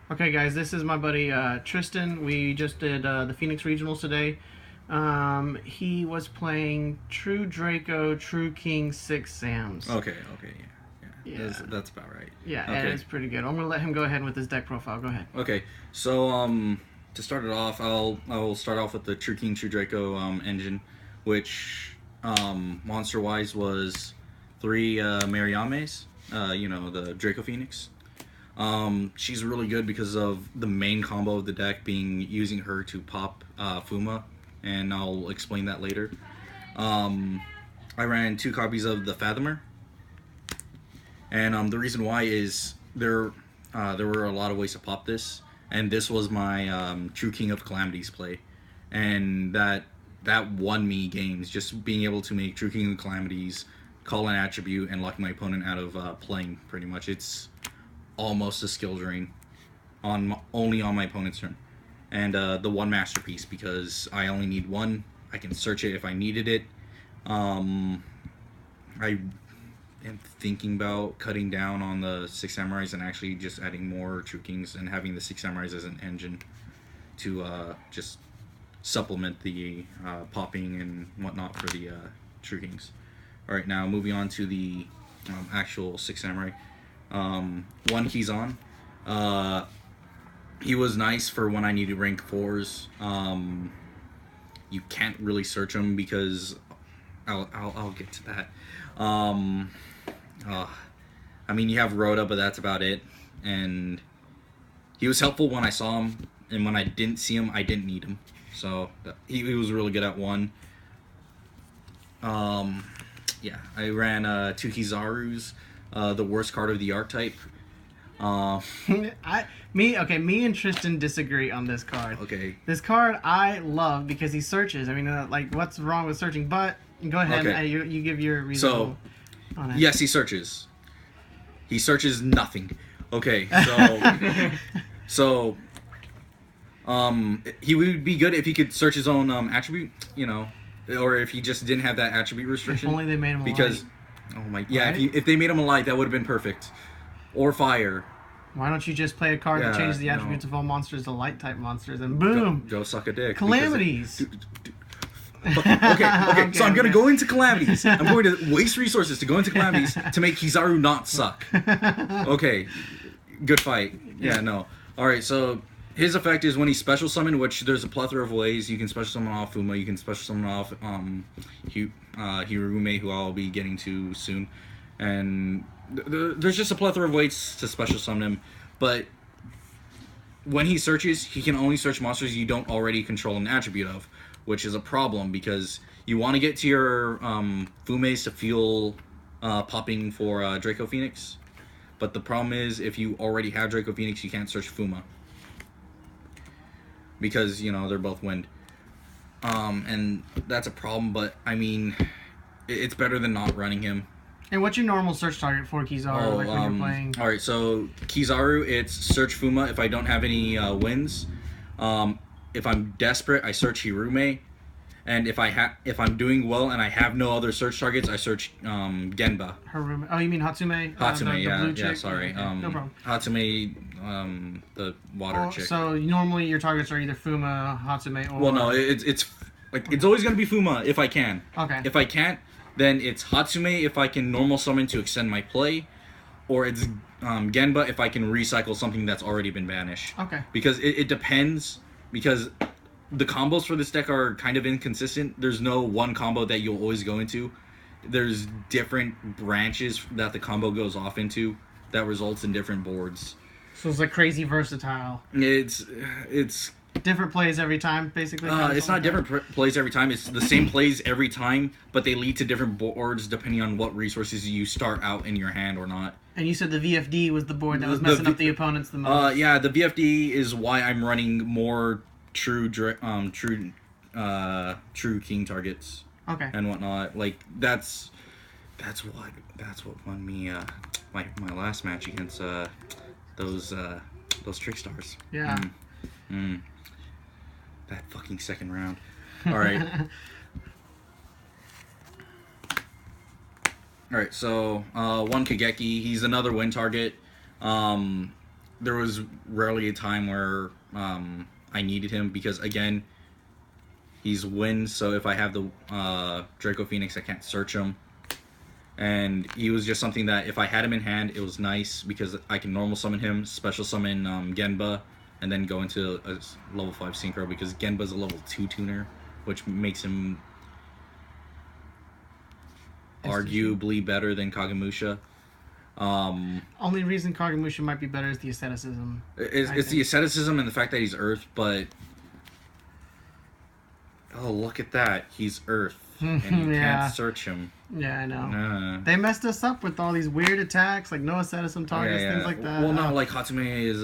Okay, guys, this is my buddy Triston. We just did the Phoenix Regionals today. He was playing True Draco, True King, 6 Sams. Okay, yeah. Yeah. That's about right. Yeah, Okay. and it's pretty good. I'm going to let him go ahead with his deck profile. Go ahead. Okay, so to start it off, I'll start off with the True King, True Draco engine, which monster-wise was 3 Mariames, the Draco Phoenix. She's really good because of the main combo of the deck being using her to pop Fuma, and I'll explain that later. I ran 2 copies of the Fathomer, and the reason why is there were a lot of ways to pop this, and this was my True King of Calamities play, and that won me games, just being able to make True King of Calamities, call an attribute, and lock my opponent out of playing, pretty much. It's almost a skill drain only on my opponent's turn. And the 1 masterpiece, because I only need 1. I can search it if I needed it. I am thinking about cutting down on the 6 samurais and actually just adding more True Kings and having the 6 samurais as an engine to just supplement the popping and whatnot for the True Kings. Alright, now moving on to the actual 6 samurai. 1 Kizan. He was nice for when I needed rank 4s. You can't really search him because I'll get to that. I mean, you have Rhoda, but that's about it. And he was helpful when I saw him, and when I didn't see him, I didn't need him. So he was really good at 1. Yeah, I ran 2 Kizarus. The worst card of the archetype. Me and Tristan disagree on this card. Okay. This card I love because he searches. I mean, what's wrong with searching? But go ahead, Okay. you give your reason on it. Yes, he searches. He searches nothing. Okay, so he would be good if he could search his own attribute, or if he just didn't have that attribute restriction. If only they made him because. light. Oh my! Yeah, Right? if they made him a light, that would have been perfect. Or fire. Why don't you just play a card that changes the attributes of all monsters to light type monsters, and boom, go suck a dick. Calamities. Okay. So I'm gonna go into Calamities. I'm going to waste resources to go into Calamities to make Kizaru not suck. Okay, good fight. Yeah, no. All right, so his effect is when he special summon, which there's a plethora of ways. You can special summon off Fuma. You can special summon off Hirume, who I'll be getting to soon, and there's just a plethora of ways to special summon him. But when he searches, he can only search monsters you don't already control an attribute of, which is a problem because you want to get to your Fumes to feel popping for Draco Phoenix. But the problem is, if you already have Draco Phoenix, you can't search Fuma. Because, they're both wind. And that's a problem, but, I mean, it's better than not running him. And what's your normal search target for Kizaru, when you're playing? Alright, so Kizaru, it's search Fuma if I don't have any wins. If I'm desperate, I search Hirume. And if I'm doing well and I have no other search targets, I search Genba. Hirume. Oh, you mean Hatsume? Hatsume, the blue chick? sorry. No problem. Hatsume, the water chick. So normally your targets are either Fuma, Hatsume, or... Well, no, it's always going to be Fuma if I can. Okay. If I can't, then it's Hatsume if I can normal summon to extend my play, or it's Genba if I can recycle something that's already been banished. Okay. Because it depends, because the combos for this deck are kind of inconsistent. There's no one combo that you'll always go into. There's different branches that the combo goes off into that results in different boards. So it's crazy versatile. It's different plays every time, basically. It's not different plays every time. It's the same plays every time, but they lead to different boards depending on what resources you start out in your hand or not. And you said the VFD was the board that was messing up the opponents the most. Yeah, the VFD is why I'm running more true king targets. Okay. And whatnot. That's what won me my last match against those trick stars. Yeah. That fucking second round. All right. All right. So 1 Kageki. He's another win target. there was rarely a time where I needed him because again, he's wind. So if I have the Draco Phoenix, I can't search him. And he was just something that if I had him in hand, it was nice because I can normal summon him, special summon Genba, and then go into a level 5 synchro because Genba's a level 2 tuner, which makes him arguably better than Kagemusha. Only reason Kagemusha might be better is the asceticism. It's the asceticism and the fact that he's Earth, but oh, look at that, he's Earth, and you can't search him. Yeah, I know. They messed us up with all these weird attacks, like no asceticism targets, things like that. Well, no, like Hatsume is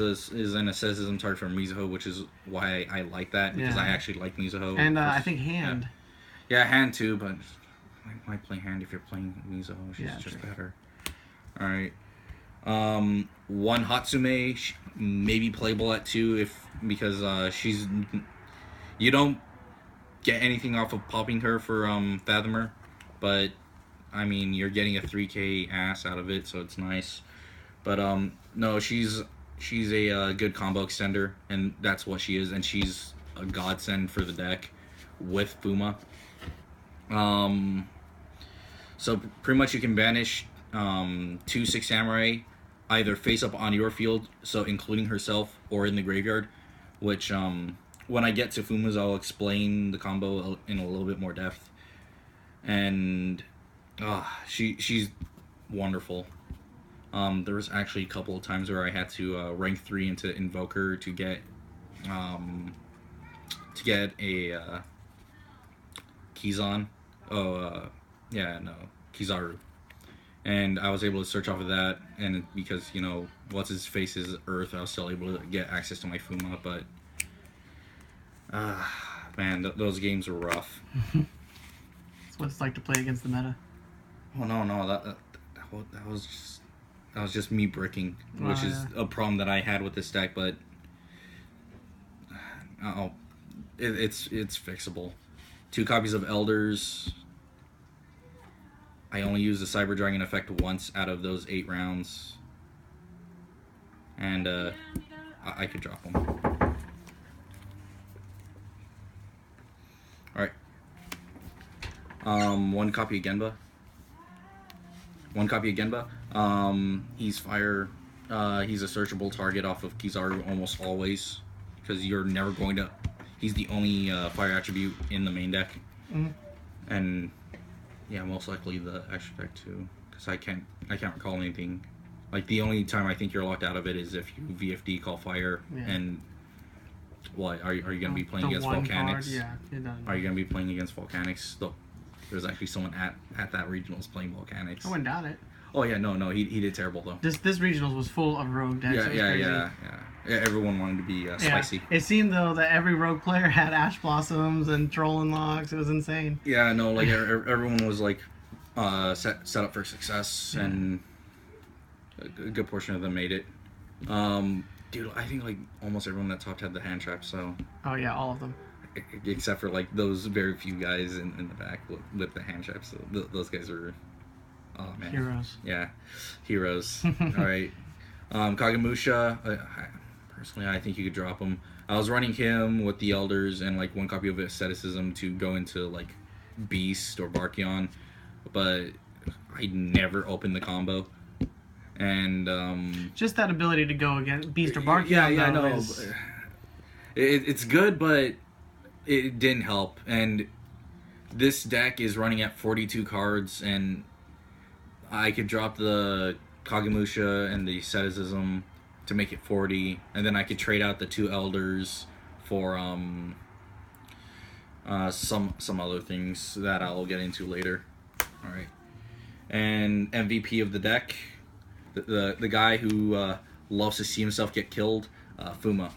an asceticism target for Mizuho, which is why I like that, because I actually like Mizuho. And I think Hand. Yeah, Hand too, but why play Hand if you're playing Mizuho? She's just better. Alright. One Hatsume, maybe playable at 2 because she's... You don't get anything off of popping her for Fathomer, but I mean you're getting a 3k ass out of it, so it's nice. But no, she's a good combo extender, and that's what she is, and she's a godsend for the deck with Fuma. So pretty much you can banish 2 6 Samurai either face up on your field, so including herself, or in the graveyard, which when I get to Fuma's I'll explain the combo in a little bit more depth. And she's wonderful. There was actually a couple of times where I had to rank 3 into Invoker to get a Kizan. Kizaru. And I was able to search off of that, and because, you know, what's his face is Earth, I was still able to get access to my Fuma, but man, those games were rough. That's what it's like to play against the meta. Oh no, that was just me bricking, which is a problem that I had with this deck, but it's fixable. 2 copies of Elders. I only used the Cyber Dragon effect once out of those 8 rounds, and I could drop them. All right. 1 copy of Genba. He's fire. He's a searchable target off of Kizaru almost always, because you're never going to. He's the only fire attribute in the main deck, and yeah, most likely the extra deck too, because I can't recall anything. Like the only time I think you're locked out of it is if you VFD call fire, and what are you going to be playing against Volcanics? Yeah, are you going to be playing against Volcanics? Though there's actually someone at that regionals playing Volcanics. I wouldn't doubt it. Oh yeah, no, he did terrible though. This regionals was full of rogue decks. Yeah. Everyone wanted to be spicy. It seemed though that every rogue player had Ash Blossoms and Trolling Locks. It was insane. Yeah, no, like everyone was like set up for success, and a good portion of them made it. Dude, I think like almost everyone that topped had the hand trap. So. Oh yeah, all of them. Except for like those very few guys in the back with the hand traps. So those guys were. Oh man. Heroes. Yeah, heroes. All right. Kagemusha. Personally, I think you could drop him. I was running him with the Elders and like 1 copy of Asceticism to go into like Beast or Barkion, but I never opened the combo. And just that ability to go against Beast or Barkion. Yeah, I know. It's good, but it didn't help. And this deck is running at 42 cards, and I could drop the Kagemusha and the Asceticism to make it 40, and then I could trade out the 2 Elders for some other things that I'll get into later. All right, and MVP of the deck, the guy who loves to see himself get killed, Fuma.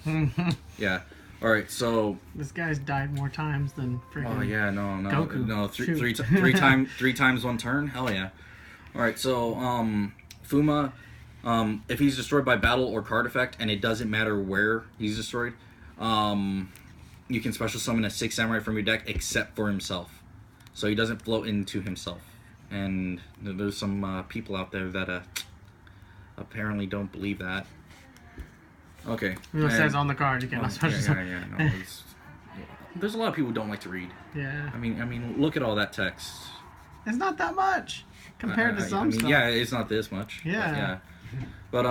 Yeah. All right, so this guy's died more times than freaking. Oh yeah, no, Goku. No, three times 1 turn. Hell yeah. All right, so Fuma. If he's destroyed by battle or card effect, and it doesn't matter where he's destroyed, you can special summon a 6 Samurai from your deck except for himself. So he doesn't float into himself. And there's some people out there that apparently don't believe that. Okay. It says on the card you cannot special summon. No, there's a lot of people who don't like to read. Yeah. I mean, look at all that text. It's not that much compared to some stuff. Yeah, it's not this much. Yeah. But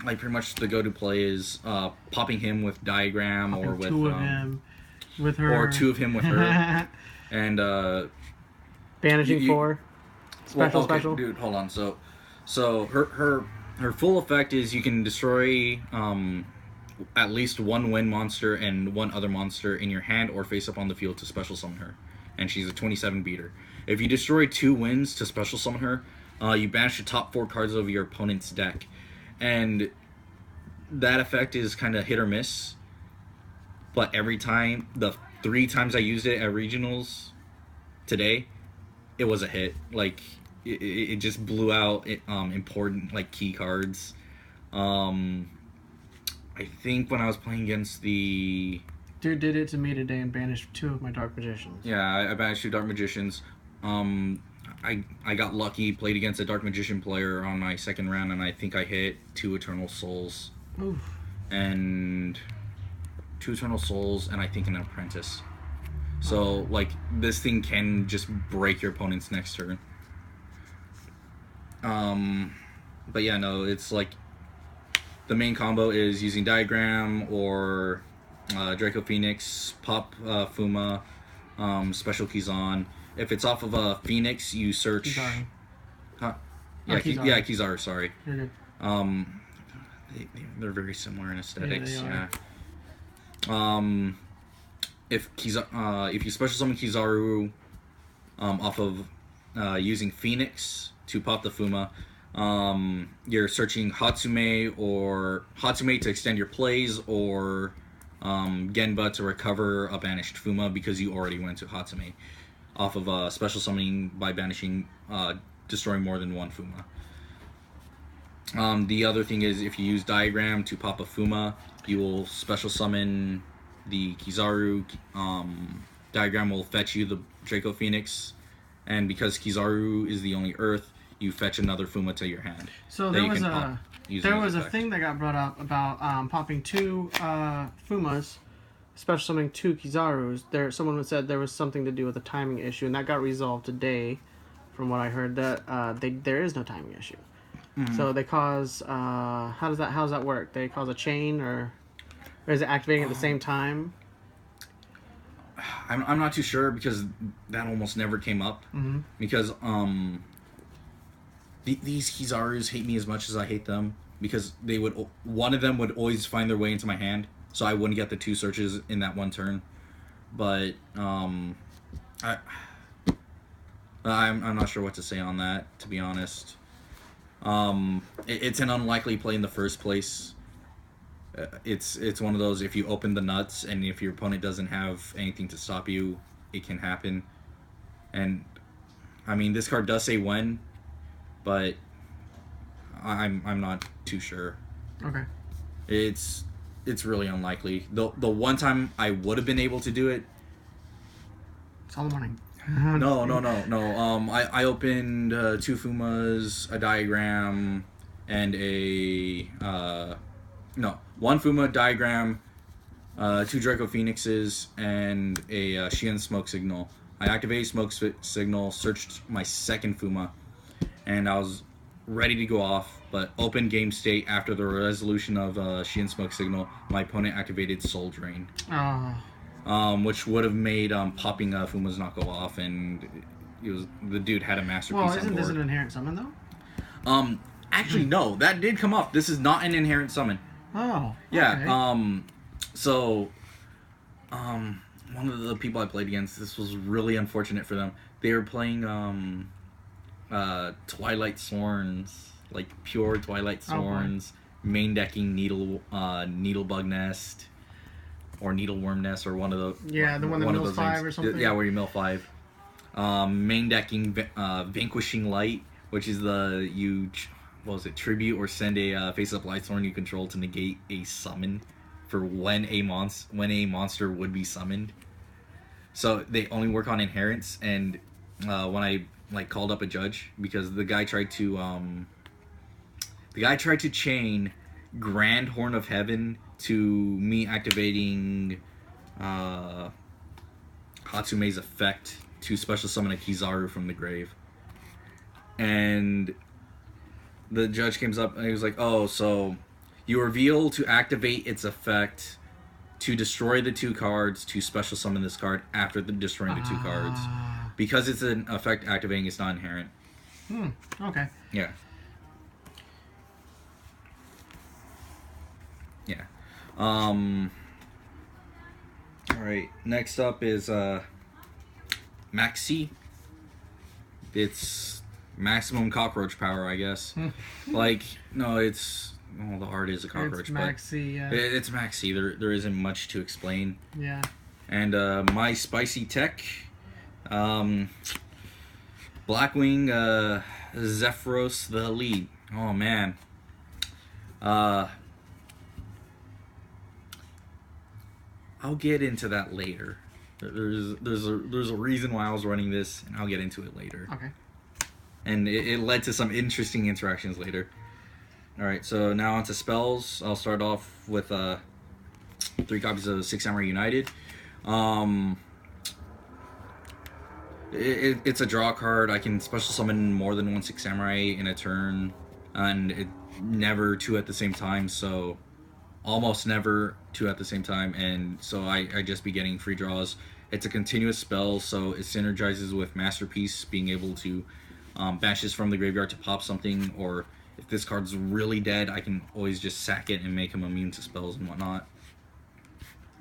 like pretty much the go-to play is popping him with diagram or with two of him with her, or two of him with her, and banishing 4 special. Dude, hold on. So her full effect is you can destroy at least one wind monster and one other monster in your hand or face up on the field to special summon her, and she's a 27 beater. If you destroy 2 winds to special summon her, you banish the top 4 cards of your opponent's deck, and that effect is kind of hit or miss. But every time, the 3 times I used it at regionals today, it was a hit. Like it just blew out important like key cards. I think when I was playing against the dude did it to me today and banished 2 of my Dark Magicians. Yeah, I banished 2 Dark Magicians. I got lucky, played against a Dark Magician player on my second round, and I think I hit 2 Eternal Souls. Oof. And 2 Eternal Souls, and I think an Apprentice. So, like, this thing can just break your opponent's next turn. But yeah, no, it's like the main combo is using Diagram or Draco Phoenix, pop Fuma, special keys on. If it's off of a Phoenix, you search. Kizaru. Huh? Yeah, Kizaru. Kizaru. Sorry. You're good. They're very similar in aesthetics. Yeah. If you special summon Kizaru, off of using Phoenix to pop the Fuma, you're searching Hatsume to extend your plays, or Genba to recover a banished Fuma because you already went to Hatsume off of special summoning by banishing, destroying more than 1 Fuma. The other thing is if you use Diagram to pop a Fuma, you will special summon the Kizaru. Diagram will fetch you the Draco Phoenix, and because Kizaru is the only Earth, you fetch another Fuma to your hand. So there was a thing that got brought up about popping 2 Fumas, special summoning 2 Kizarus. Someone said there was something to do with a timing issue, and that got resolved today, from what I heard. That there is no timing issue. Mm-hmm. So they cause how does that work? They cause a chain, or is it activating at the same time? I'm not too sure, because that almost never came up. Mm-hmm. Because these Kizarus hate me as much as I hate them, because one of them would always find their way into my hand, so I wouldn't get the 2 searches in that one turn. But I'm not sure what to say on that, to be honest. It's an unlikely play in the first place. It's one of those, if you open the nuts and if your opponent doesn't have anything to stop you, it can happen. And I mean, this card does say when, but I'm not too sure. Okay. It's really unlikely. The one time I would have been able to do it. It's all the morning. No. I opened 2 Fumas, a Diagram, and one Fuma, Diagram, 2 Draco Phoenixes, and a Shion Smoke Signal. I activated Smoke Signal, searched my second Fuma, and I was ready to go off, but open game state after the resolution of Shion Smoke Signal, my opponent activated Soul Drain. Which would have made popping Fumas not go off, and the dude had a masterpiece on board. Well, isn't this an inherent summon, though? Actually, no, that did come up. This is not an inherent summon. Oh, yeah. Okay. One of the people I played against, this was really unfortunate for them. They were playing Twilight Sworns, like pure Twilight Sworns, main decking Needlebug Nest or Needleworm Nest, or one of the the one that mills 5 or something. Yeah, where you mill 5. Main decking Vanquishing Light, which is tribute or send a face-up Lightsworn you control to negate a summon for when a monster would be summoned. So they only work on inherents, and when I called up a judge, because the guy tried to chain Grand Horn of Heaven to me activating Hatsume's effect to special summon a Kizaru from the grave. And the judge comes up and he was like, oh, so you reveal to activate its effect to destroy the 2 cards to special summon this card after destroying the 2 cards. Because it's an effect activating, it's not inherent. Okay. Yeah. Yeah. Alright, next up is Maxi. It's maximum cockroach power, I guess. Like, no, it's... Well, the art is a cockroach, it's Maxi, yeah. It's Maxi. There isn't much to explain. Yeah. And my spicy tech... Blackwing Zephyros the Elite. Oh, man. I'll get into that later. There's a reason why I was running this, and I'll get into it later. Okay. And it led to some interesting interactions later. Alright, so now onto spells. I'll start off with 3 copies of Six Samurai United. It's a draw card. I can special summon more than 1 Six Samurai in a turn, and never 2 at the same time, so almost never 2 at the same time, and so I just be getting free draws. It's a continuous spell, so it synergizes with Masterpiece, being able to banish this from the graveyard to pop something, or if this card's really dead, I can always just sack it and make him immune to spells and whatnot.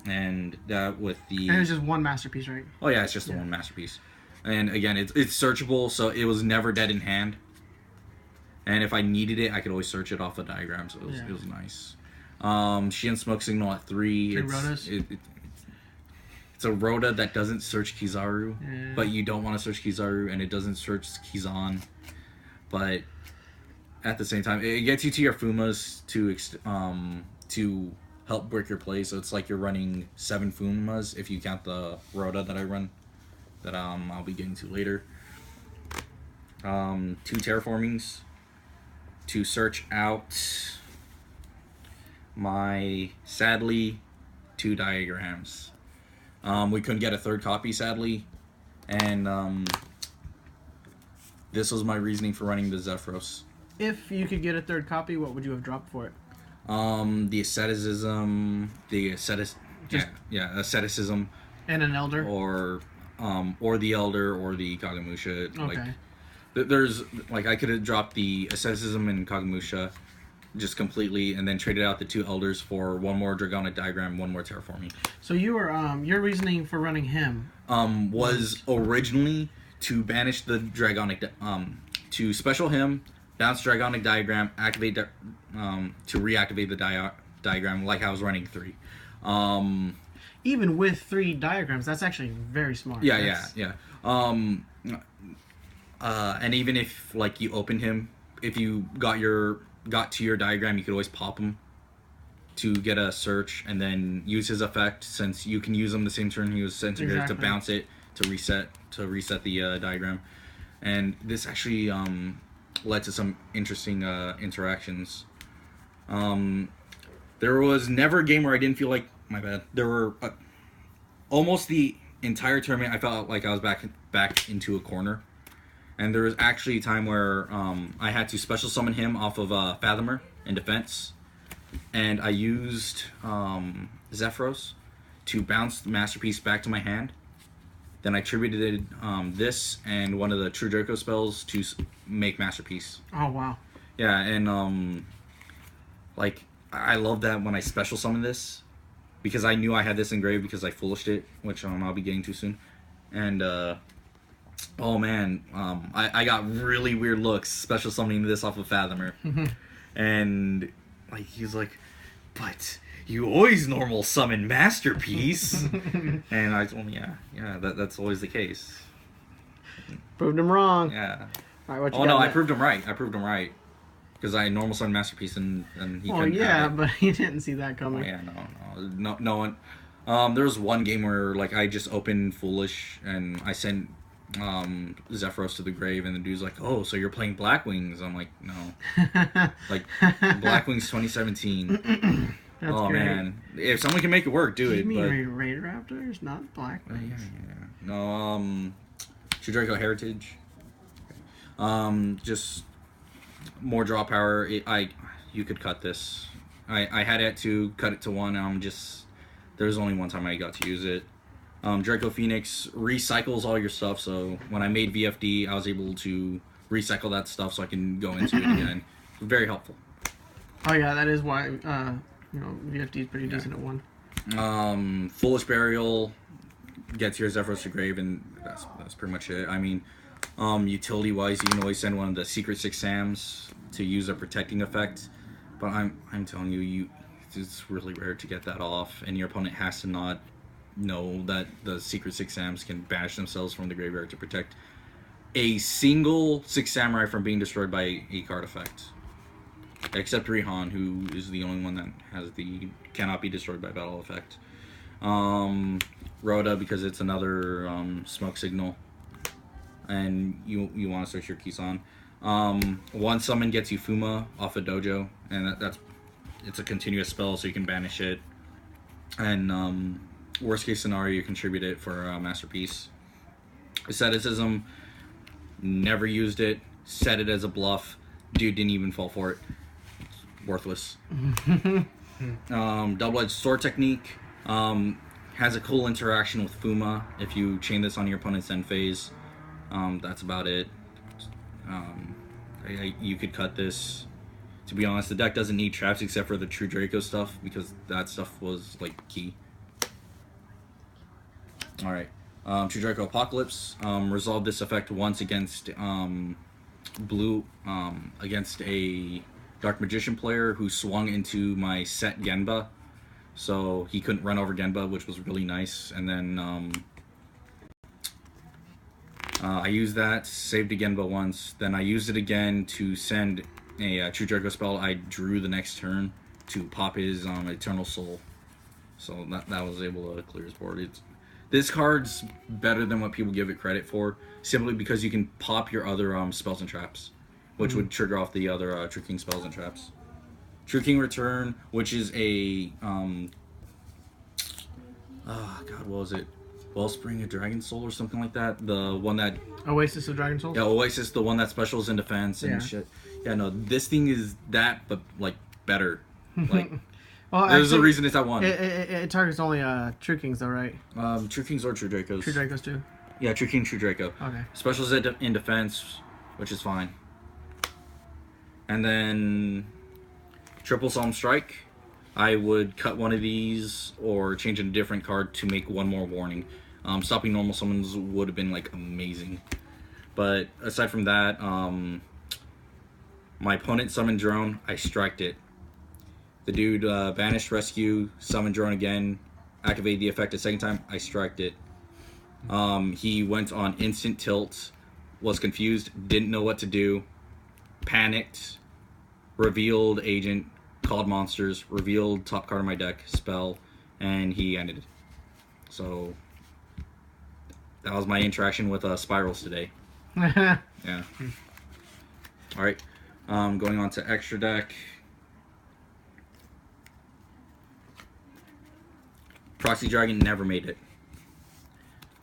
And that with the... And it's just 1 Masterpiece, right? Oh yeah, it's just the 1 Masterpiece. And again, it's searchable, so it was never dead in hand. And if I needed it, I could always search it off a diagram, so it was nice. Sheehan Smoke Signal at 3. 3 Rotas? It's a Rota that doesn't search Kizaru, but you don't want to search Kizaru, and it doesn't search Kizan. But at the same time, it gets you to your Fumas to help break your play, so it's like you're running 7 Fumas if you count the Rota that I run, that I'll be getting to later. 2 Terraformings to search out my, sadly, 2 Diagrams. We couldn't get a 3rd copy, sadly, and this was my reasoning for running the Zephyros. If you could get a 3rd copy, what would you have dropped for it? The asceticism, asceticism, and an elder, or the elder, or the Kagamusha. Okay. Like, there's like I could have dropped the asceticism and Kagamusha just completely, and then traded out the 2 elders for 1 more Dragonic Diagram, 1 more Terraforming. So you were your reasoning for running him was originally to banish the Dragonic, to special him, bounce Dragonic Diagram, activate to reactivate the diagram, like I was running 3. Even with 3 diagrams, that's actually very smart. Yeah. And even if like you opened him, if you got to your diagram, you could always pop him to get a search, and then use his effect, since you can use him the same turn he was centigrade, to bounce it to reset the diagram. And this actually led to some interesting interactions. There was never a game where I didn't feel like, my bad, there were almost the entire tournament I felt like I was back into a corner. And there was actually a time where I had to special summon him off of Fathomer in defense, and I used Zephyros to bounce the Masterpiece back to my hand. Then I attributed this and one of the True Draco spells to make Masterpiece. Oh, wow. Yeah, and like, I love that when I special summon this, because I knew I had this engraved because I foolished it, which I'll be getting to soon. And oh man, I got really weird looks special summoning this off of Fathomer. And like, he's like, but you always normal summon Masterpiece. And I told him, yeah, that's always the case. Proved him wrong. Yeah. All right, I proved him right. Because I normal summon Masterpiece, and he couldn't have it. But he didn't see that coming. Oh, yeah, no one. There was one game where like I just opened Foolish, and I sent Zephyros to the grave, and the dude's like, "Oh, so you're playing Black Wings?" I'm like, "No, like Black Wings 2017." Oh great. Man, if someone can make it work, do it. You mean Raider Raptors, not Black Wings? Yeah. No, Draco Heritage. Just more draw power. You could cut this. I had it to cut it to 1. There was only one time I got to use it. Draco Phoenix recycles all your stuff, so when I made VFD, I was able to recycle that stuff so I can go into it again. Very helpful. Oh yeah, that is why VFD is pretty decent at 1. Foolish Burial gets your Zephyros to grave, and that's pretty much it. I mean, utility wise, you can always send one of the Secret 6 Sams to use a protecting effect, but I'm telling you, it's really rare to get that off, and your opponent has to not know that the Secret 6 Sams can banish themselves from the graveyard to protect a single 6 Samurai from being destroyed by a card effect. Except Rihan, who is the only one that has the cannot be destroyed by battle effect. Rhoda, because it's another smoke signal, and you want to switch your keys on. One summon gets you Fuma off a dojo, and it's a continuous spell, so you can banish it. And worst case scenario, you contribute it for Masterpiece. Asceticism, never used it. Set it as a bluff. Dude didn't even fall for it. Worthless. Double-edged sword technique has a cool interaction with Fuma if you chain this on your opponent's end phase. That's about it. You could cut this. To be honest, the deck doesn't need traps except for the True Draco stuff, because that stuff was like key. Alright. True Draco Apocalypse. Resolve this effect once against blue, against a Dark Magician player who swung into my set Genba, so he couldn't run over Genba, which was really nice. And then I used that, saved a Genba once, then I used it again to send a True Draco spell I drew the next turn to pop his Eternal Soul. So that was able to clear his board. This card's better than what people give it credit for, simply because you can pop your other spells and traps, which would trigger off the other True King spells and traps. True King Return, which is a what was it? Wellspring of Dragon Soul or something like that. The one that Oasis of Dragon Soul. Yeah, Oasis, the one that specials in defense and shit. Yeah, no, this thing is that, but like better. Like, well, there's a reason it's at 1. It targets only True Kings though, right? True Kings or True Dracos. True Dracos too. Yeah, True King, True Draco. Okay. Specials in defense, which is fine. And then Triple Psalm Strike. I would cut one of these or change a different card to make one more warning. Stopping normal summons would have been like amazing. But aside from that, my opponent summoned Drone, I striked it. The dude banished Rescue, summoned Drone again, activated the effect a second time, I striked it. He went on instant tilt, was confused, didn't know what to do, panicked, revealed Agent, called monsters, revealed top card of my deck, spell, and he ended it. So that was my interaction with Spirals today. Yeah. Alright. Going on to extra deck. Proxy Dragon never made it.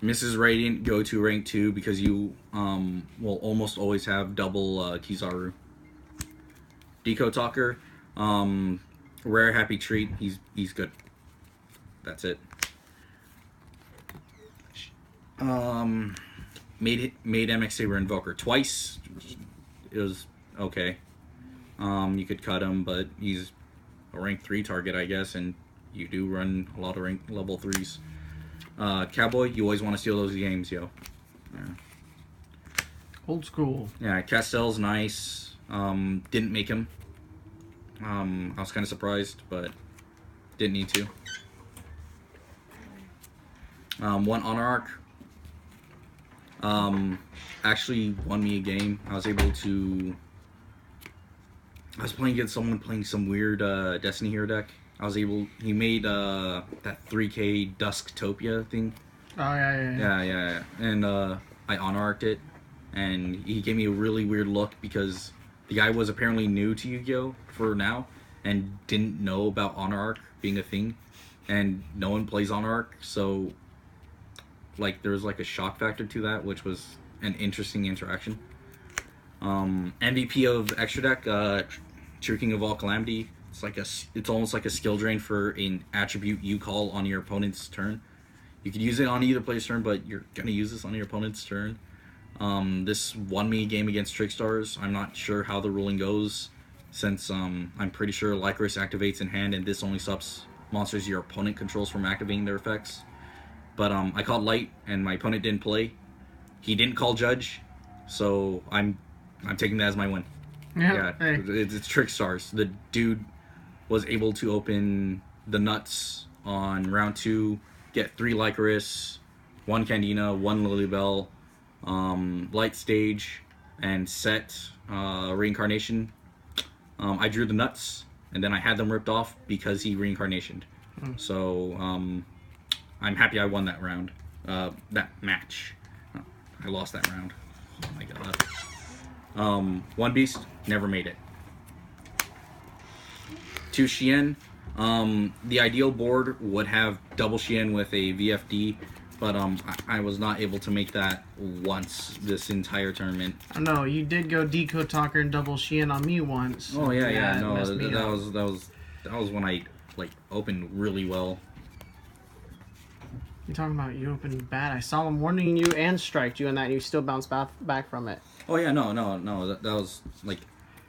Mrs. Radiant, go to rank 2 because you will almost always have double Kizaru. Deco Talker, rare happy treat. He's good. That's it. Made MX Saber Invoker twice. It was okay. You could cut him, but he's a rank 3 target, I guess, and you do run a lot of rank level 3s. Cowboy, you always want to steal those games, yo. Yeah. Old school. Yeah, Castell's nice. Didn't make him. I was kind of surprised, but didn't need to. One Honor Arc. Actually won me a game. I was able to... I was playing against someone playing some weird Destiny Hero deck. He made that 3K Dusktopia thing. Oh, yeah. Yeah. And I honor arced it, and he gave me a really weird look because the guy was apparently new to Yu-Gi-Oh! For now and didn't know about honor arc being a thing, and no one plays honor arc, so like there was like a shock factor to that, which was an interesting interaction. MVP of extra deck, True King of All Calamity. It's almost like a skill drain for an attribute you call on your opponent's turn. You could use it on either player's turn, but you're gonna use this on your opponent's turn. This won me a game against Trickstars. I'm not sure how the ruling goes, since I'm pretty sure Lycoris activates in hand, and this only stops monsters your opponent controls from activating their effects. But I called light, and my opponent didn't play. He didn't call judge, so I'm taking that as my win. Yeah, hey. It's Trickstars. The dude was able to open the nuts on round 2, get 3 Lycoris, 1 Candina, 1 Lilybell, light stage, and set reincarnation. I drew the nuts, and then I had them ripped off because he reincarnationed. So I'm happy I won that round, that match. I lost that round. Oh my god. 1 beast, never made it. 2 Shien. The ideal board would have double Shien with a VFD, but I was not able to make that once this entire tournament. Oh, no, you did go Decode Talker and double Shien on me once. Oh yeah. No, that was when I like opened really well. You're talking about you opened bad. I saw him warning you and striked you, and that you still bounced back from it. Oh yeah, no. That was like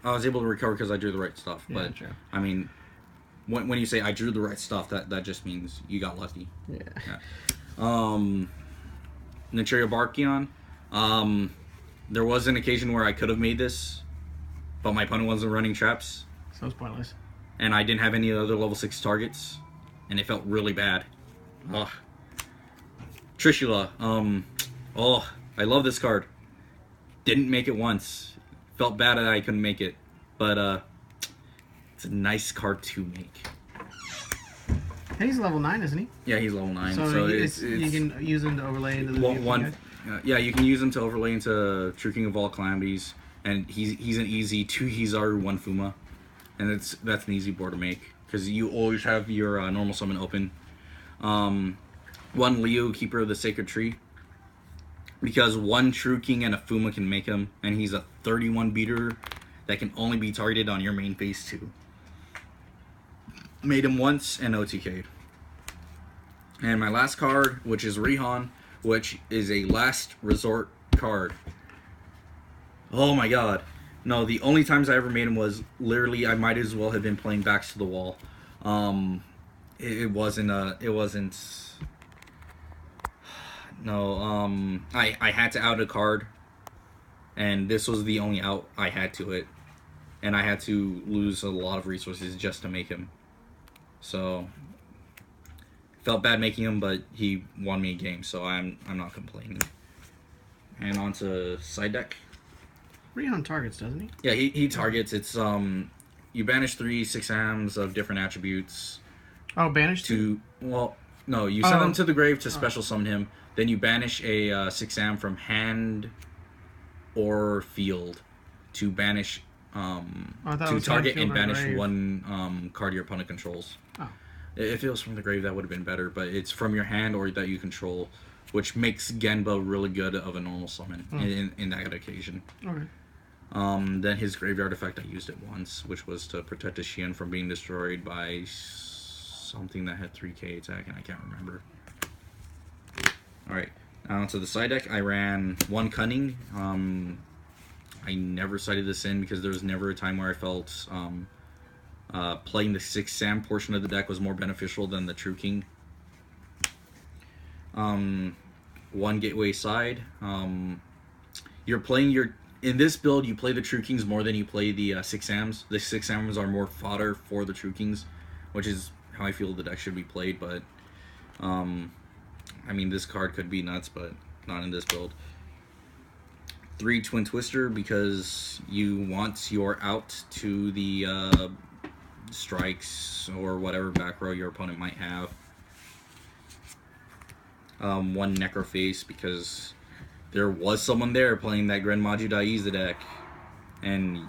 I was able to recover because I drew the right stuff. Yeah, but true. I mean, when you say I drew the right stuff, that just means you got lucky. Yeah. Naturia Barkion. There was an occasion where I could have made this, but my opponent wasn't running traps. So it's pointless. And I didn't have any other level 6 targets, and it felt really bad. Ugh. Trishula. I love this card. Didn't make it once. Felt bad that I couldn't make it, but it's a nice card to make. He's level 9, isn't he? Yeah, he's level 9. So you can use him to overlay into the yeah, you can use him to overlay into True King of All Calamities, and he's an easy 2 Kizaru, 1 Fuma, and that's an easy board to make because you always have your normal summon open. 1 Leo, Keeper of the Sacred Tree, because 1 True King and a Fuma can make him, and he's a 31 beater that can only be targeted on your main phase 2. Made him once and OTK'd. And my last card, which is Rihan, which is a last resort card. Oh my god. No, the only times I ever made him was literally I might as well have been playing Backs to the Wall. It wasn't no, I had to out a card, and this was the only out I had to it, and I had to lose a lot of resources just to make him. So felt bad making him, but he won me a game, so I'm not complaining. And on to side deck. Rihan targets, doesn't he? Yeah, he targets. It's you banish 3 6-ams of different attributes. Oh, banish 2? Well, no, you send them to the grave to special summon him. Then you banish a 6-am from hand or field to banish to target and banish 1 card your opponent controls. Oh. If it was from the grave, that would have been better, but it's from your hand or that you control, which makes Genba really good of a normal summon in that occasion. Okay. Then his graveyard effect, I used it once, which was to protect a Shien from being destroyed by something that had 3k attack, and I can't remember. Alright, on to the side deck. I ran 1 Cunning. I never cited this in because there was never a time where I felt playing the 6-Sam portion of the deck was more beneficial than the True King. 1 Gateway Side. You're playing in this build, you play the True Kings more than you play the 6-Ams. The 6-Ams are more fodder for the True Kings, which is how I feel the deck should be played, but I mean, this card could be nuts, but not in this build. 3 Twin Twister, because you want your out to the strikes or whatever back row your opponent might have. 1 Necroface, because there was someone there playing that Grand Maju Daiza deck, and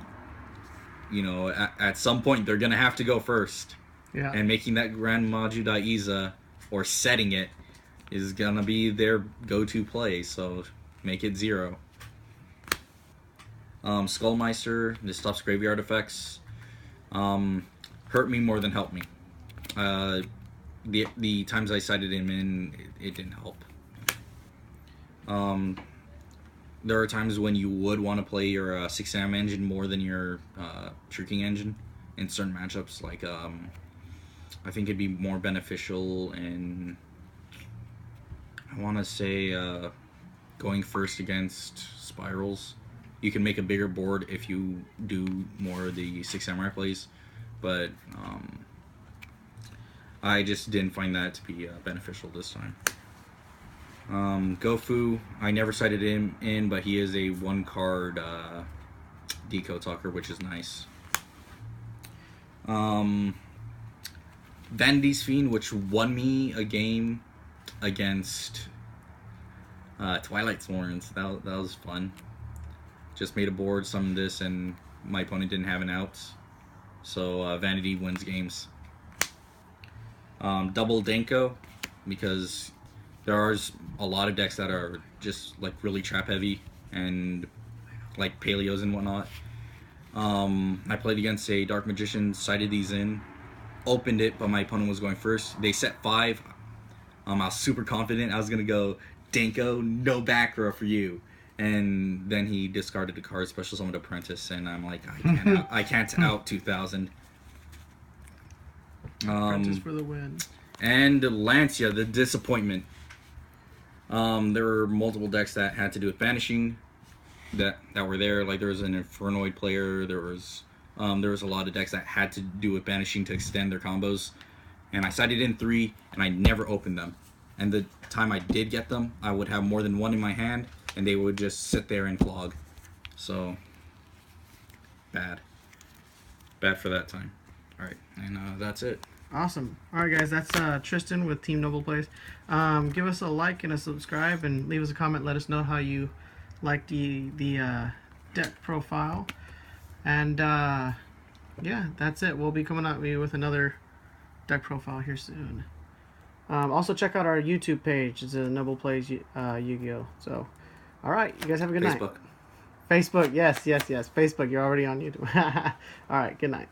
you know, at some point they're gonna have to go first. Yeah. And making that Grand Maju Daiza or setting it is gonna be their go-to play. So make it 0. Skullmeister. This stops graveyard effects. Hurt me more than helped me. The times I cited him in, it didn't help. There are times when you would want to play your 6am engine more than your True King engine in certain matchups. Like, I think it'd be more beneficial in, I want to say, going first against Spirals. You can make a bigger board if you do more of the 6 Samurai plays, but I just didn't find that to be beneficial this time. Gofu, I never cited him in, but he is a 1-card deco talker, which is nice. Vanity's Fiend, which won me a game against Twilight Sworns. That was fun. Just made a board, summoned this, and my opponent didn't have an out. So Vanity wins games. Double Denko, because there are a lot of decks that are just like really trap heavy and like Paleos and whatnot. I played against a Dark Magician, cited these in, opened it, but my opponent was going first. They set 5. I was super confident I was gonna go Denko, no back row for you. And then he discarded a card, Special Summoned Apprentice, and I'm like, I can't out 2000. Apprentice for the win. And Lancia, the disappointment. There were multiple decks that had to do with banishing that were there. Like there was an Infernoid player. There was a lot of decks that had to do with banishing to extend their combos. And I cited in 3, and I never opened them. And the time I did get them, I would have more than 1 in my hand, and they would just sit there and clog. So bad for that time. All right, and that's it. Awesome. All right, guys, that's Tristan with Team Noble Plays. Give us a like and a subscribe, and leave us a comment. Let us know how you like the deck profile. And yeah, that's it. We'll be coming out with another deck profile here soon. Also, check out our YouTube page. It's a Noble Plays Yu-Gi-Oh! So, all right, you guys have a good night. Facebook, yes. Facebook, you're already on YouTube. All right, good night.